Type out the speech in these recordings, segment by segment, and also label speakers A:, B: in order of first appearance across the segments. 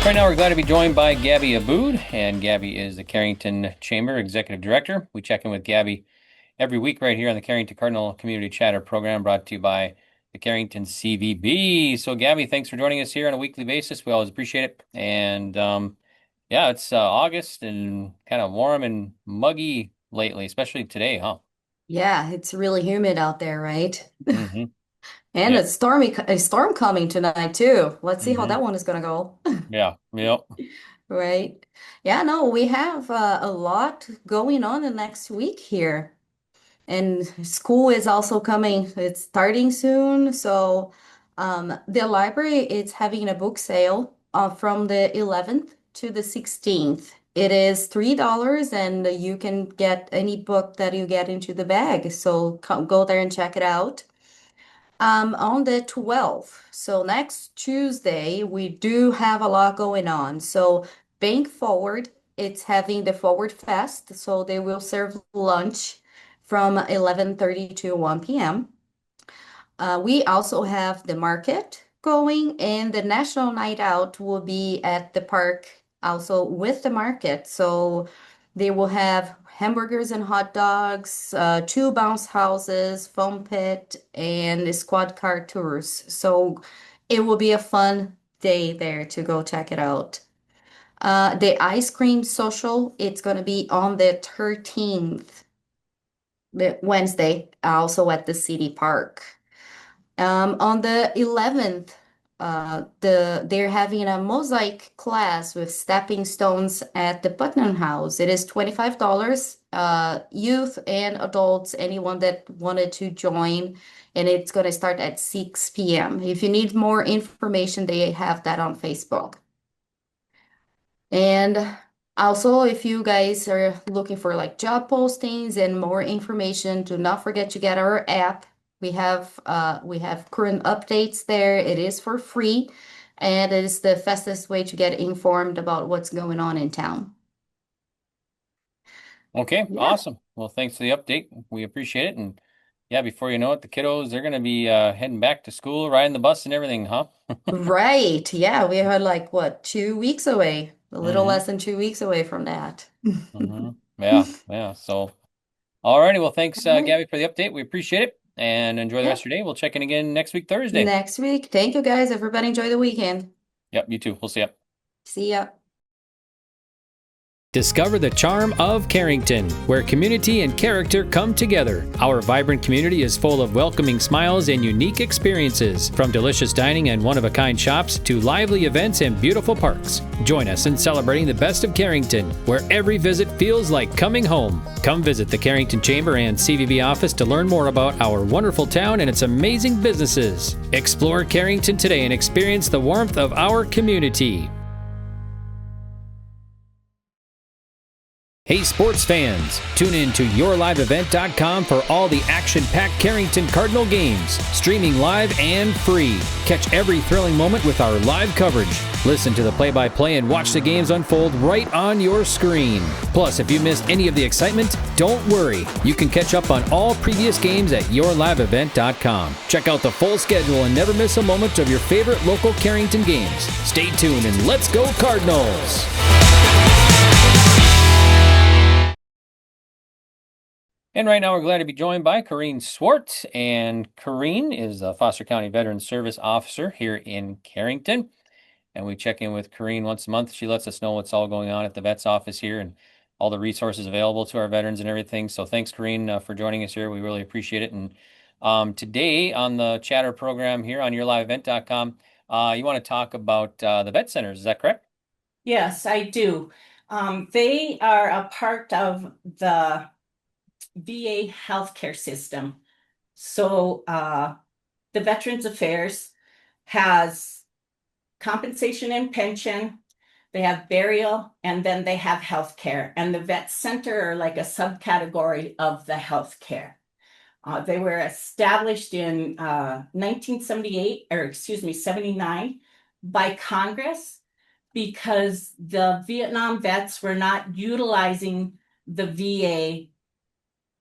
A: Right now, we're glad to be joined by Gabi Aboud, and Gabi is the Carrington Chamber Executive Director. We check in with Gabi every week right here on the Carrington Cardinal Community Chatter program brought to you by the Carrington CVB. So, Gabi, thanks for joining us here on a weekly basis. We always appreciate it. And yeah, it's August and kind of warm and muggy lately, especially today, huh?
B: Yeah, it's really humid out there, right?
A: Mm-hmm.
B: And
A: Yep.
B: a storm coming tonight too. Let's see how
A: Mm-hmm.
B: that one is gonna go.
A: Yeah. Yep.
B: Right? Yeah, no, we have a lot going on the next week here. And school is also coming. It's starting soon. So the library is having a book sale from the 11th to the 16th. It is $3 and you can get any book that you get into the bag. So go there and check it out. On the 12th, so next Tuesday, we do have a lot going on. So Bank Forward, it's having the Forward Fest, so they will serve lunch from 11:30 to 1 p.m. We also have the market going, and the National Night Out will be at the park also with the market. So they will have hamburgers and hot dogs, two bounce houses, foam pit, and squad car tours. So it will be a fun day there to go check it out. The ice cream social, it's going to be on the 13th, the Wednesday, also at the city park. On the 11th, they're having a mosaic class with stepping stones at the Putnam House. It is $25, youth and adults, anyone that wanted to join, and it's going to start at 6 p.m. If you need more information, they have that on Facebook. And also, if you guys are looking for like job postings and more information, do not forget to get our app. We have current updates there. It is for free, and it is the fastest way to get informed about what's going on in town.
A: Okay,
B: Yeah.
A: awesome. Well, thanks for the update. We appreciate it. And yeah, before you know it, the kiddos, they're going to be heading back to school, riding the bus and everything, huh?
B: Right. Yeah, we are like what, 2 weeks away, a little
A: Mm-hmm.
B: less than 2 weeks away from that.
A: Mm-hmm. Yeah, yeah. So, all righty. Well, thanks,
B: All right.
A: Gabby, for the update. We appreciate it and enjoy the rest
B: Yep.
A: of your day. We'll check in again next week, Thursday.
B: Next week. Thank you guys. Everybody enjoy the weekend.
A: Yep, you too. We'll see you.
B: See ya.
C: Discover the charm of Carrington, where community and character come together. Our vibrant community is full of welcoming smiles and unique experiences, from delicious dining and one-of-a-kind shops to lively events and beautiful parks. Join us in celebrating the best of Carrington, where every visit feels like coming home. Come visit the Carrington Chamber and CVB office to learn more about our wonderful town and its amazing businesses. Explore Carrington today and experience the warmth of our community. Hey sports fans, tune in to YourLiveEvent.com for all the action-packed Carrington Cardinal games, streaming live and free. Catch every thrilling moment with our live coverage. Listen to the play-by-play and watch the games unfold right on your screen. Plus, if you missed any of the excitement, don't worry. You can catch up on all previous games at YourLiveEvent.com. Check out the full schedule and never miss a moment of your favorite local Carrington games. Stay tuned and let's go Cardinals!
A: And right now, we're glad to be joined by Corean Swart. And Corean is a Foster County Veteran Service Officer here in Carrington. And we check in with Corean once a month. She lets us know what's all going on at the vet's office here and all the resources available to our veterans and everything. So thanks, Corean, for joining us here. We really appreciate it. And today on the chatter program here on yourliveevent.com, you want to talk about the vet centers. Is that correct?
D: Yes, I do. They are a part of the VA healthcare system. So the Veterans Affairs has compensation and pension, they have burial, and then they have healthcare. And the vet center are like a subcategory of the healthcare. They were established in 1978, or excuse me, 79 by Congress because the Vietnam vets were not utilizing the VA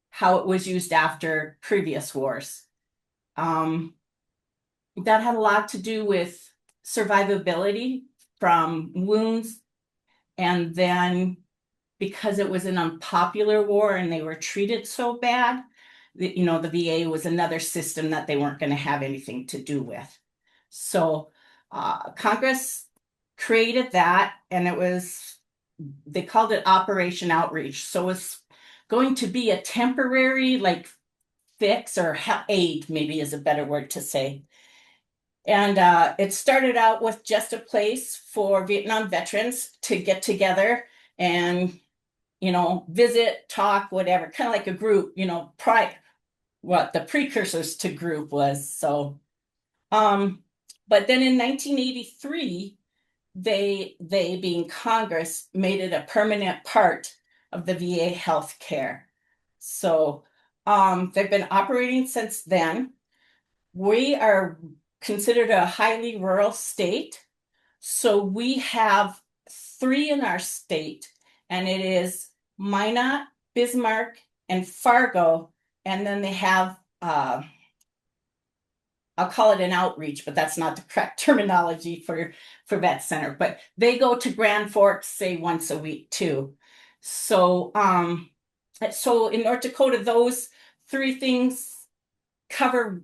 D: how it was used after previous wars. That had a lot to do with survivability from wounds. And then because it was an unpopular war and they were treated so bad, the VA was another system that they weren't going to have anything to do with. So Congress created that, and they called it Operation Outreach. So it's going to be a temporary fix or aid, maybe is a better word to say. And it started out with just a place for Vietnam veterans to get together and, visit, talk, whatever, kind of like a group, what the precursors to group was. So, but then in 1983, they being Congress, made it a permanent part of the VA health care. So they've been operating since then. We are considered a highly rural state. So we have 3 in our state, and it is Minot, Bismarck, and Fargo. And then they have, I'll call it an outreach, but that's not the correct terminology for Vet Center. But they go to Grand Forks, say, once a week too. So, so in North Dakota, those 3 things cover,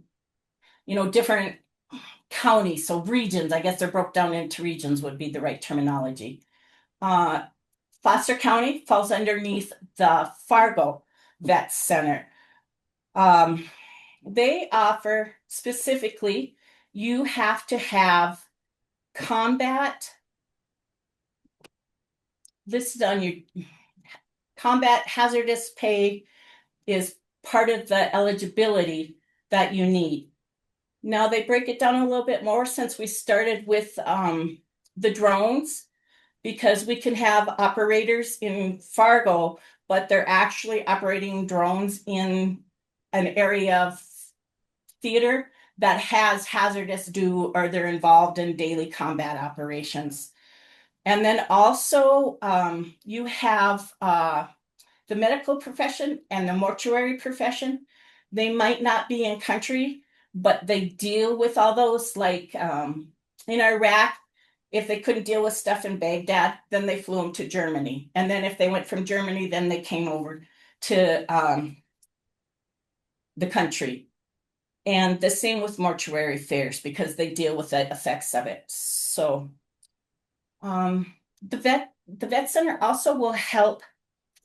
D: different counties, so regions. I guess they're broke down into regions would be the right terminology. Foster County falls underneath the Fargo Vet Center. They offer specifically, you have to have combat listed on your combat hazardous pay is part of the eligibility that you need. Now they break it down a little bit more since we started with the drones, because we can have operators in Fargo, but they're actually operating drones in an area of theater that has hazardous or they're involved in daily combat operations. And then also you have the medical profession and the mortuary profession. They might not be in country, but they deal with all those, like in Iraq, if they couldn't deal with stuff in Baghdad, then they flew them to Germany. And then if they went from Germany, then they came over to the country. And the same with mortuary affairs, because they deal with the effects of it. So the vet center also will help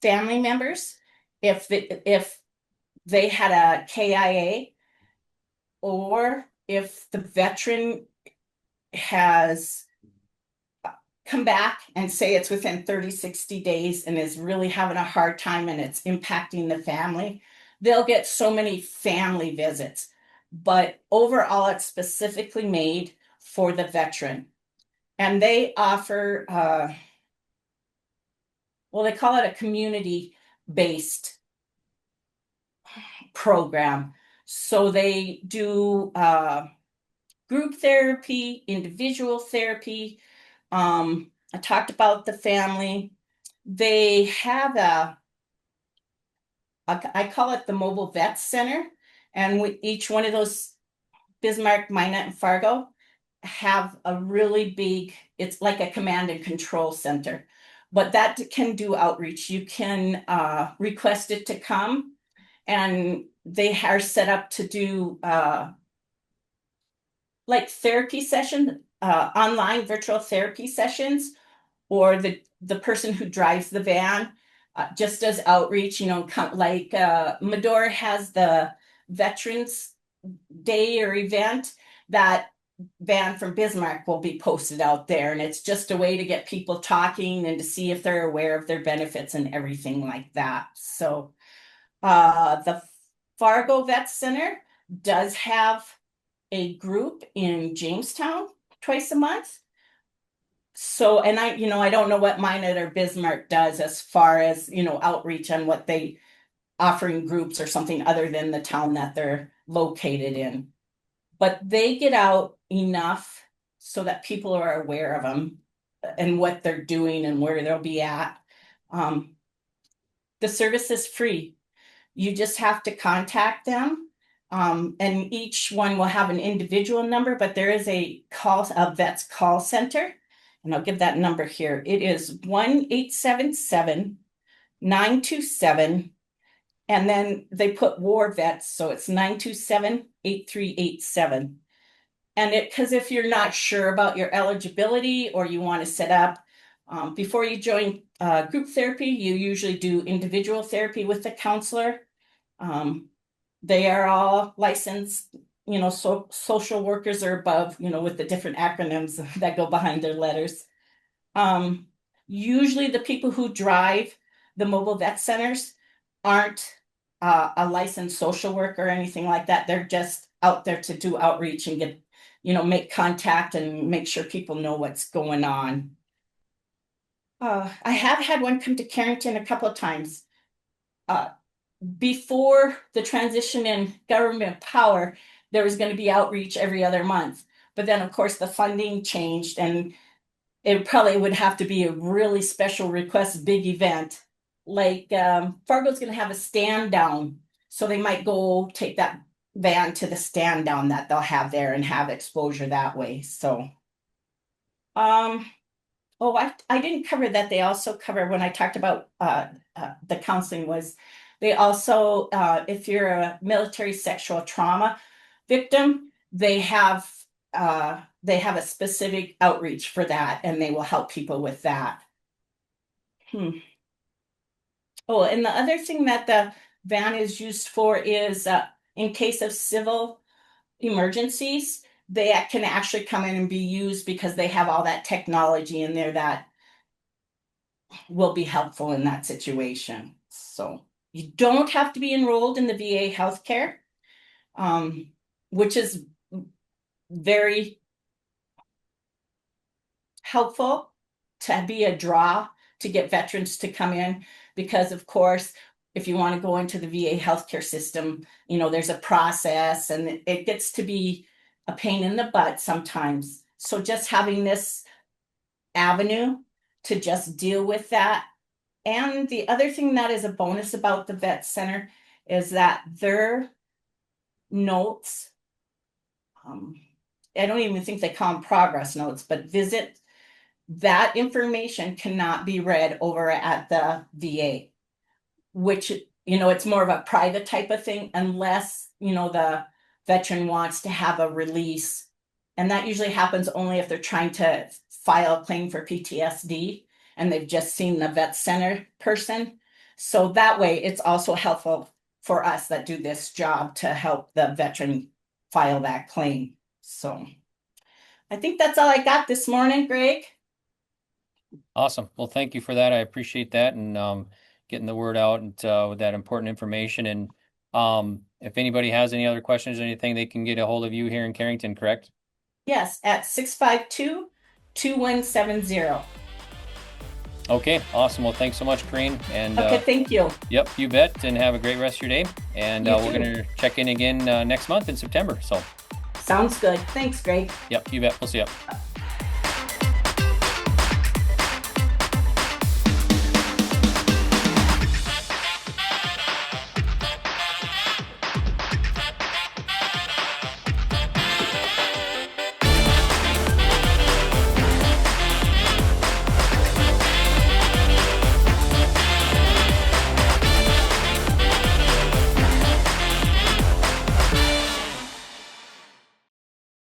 D: family members if they had a KIA, or if the veteran has come back and say it's within 30, 60 days and is really having a hard time and it's impacting the family, they'll get so many family visits. But overall, it's specifically made for the veteran. And they offer, well, they call it a community-based program. So they do group therapy, individual therapy. I talked about the family. They have I call it the Mobile Vet Center. And each one of those, Bismarck, Minot, and Fargo, have a really big, it's like a command and control center. But that can do outreach. You can request it to come, and they are set up to do like therapy session, online virtual therapy sessions, or the person who drives the van just does outreach, like Medora has the Veterans Day or event. That van from Bismarck will be posted out there, and it's just a way to get people talking and to see if they're aware of their benefits and everything like that. So the Fargo Vet Center does have a group in Jamestown twice a month. So, and I don't know what Minot or Bismarck does as far as, outreach on what they offering groups or something other than the town that they're located in. But they get out enough so that people are aware of them and what they're doing and where they'll be at. The service is free. You just have to contact them. And each one will have an individual number, but there is a vet's call center. and I'll give that number here. It is 1-877-927, and then they put war vets, so it's 927-8387. And because if you're not sure about your eligibility or you want to set up, before you join group therapy, you usually do individual therapy with the counselor. They are all licensed, social workers or above, with the different acronyms that go behind their letters. Usually the people who drive the mobile vet centers aren't a licensed social worker or anything like that. They're just out there to do outreach and get, make contact and make sure people know what's going on. I have had one come to Carrington a couple of times. Before the transition in government power, there was going to be outreach every other month. But then, of course, the funding changed, and it probably would have to be a really special request, big event. Like Fargo's going to have a stand down. So they might go take that van to the stand down that they'll have there and have exposure that way. So, I didn't cover that. They also cover, when I talked about the counseling, was they also, if you're a military sexual trauma victim, they have a specific outreach for that, and they will help people with that. Oh, and the other thing that the van is used for is in case of civil emergencies, they can actually come in and be used because they have all that technology in there that will be helpful in that situation. So you don't have to be enrolled in the VA healthcare, which is very helpful to be a draw to get veterans to come in, because of course, if you want to go into the VA healthcare system, there's a process and it gets to be a pain in the butt sometimes. So just having this avenue to just deal with that. And the other thing that is a bonus about the vet center is that their notes, I don't even think they call them progress notes, but that information cannot be read over at the VA, which, it's more of a private type of thing unless, the veteran wants to have a release. And that usually happens only if they're trying to file a claim for PTSD and they've just seen the vet center person. So that way it's also helpful for us that do this job to help the veteran file that claim. So I think that's all I got this morning, Greg.
A: Awesome. Well, thank you for that. I appreciate that, and getting the word out and with that important information. And if anybody has any other questions or anything, they can get a hold of you here in Carrington, correct?
D: Yes, at 652-2170.
A: Okay, awesome. Well, thanks so much, Corean. And
D: okay, thank you.
A: Yep, you bet. And have a great rest of your day. And we're going to check in again next month in September. So
D: sounds good. Thanks, Greg.
A: Yep, you bet. We'll see you.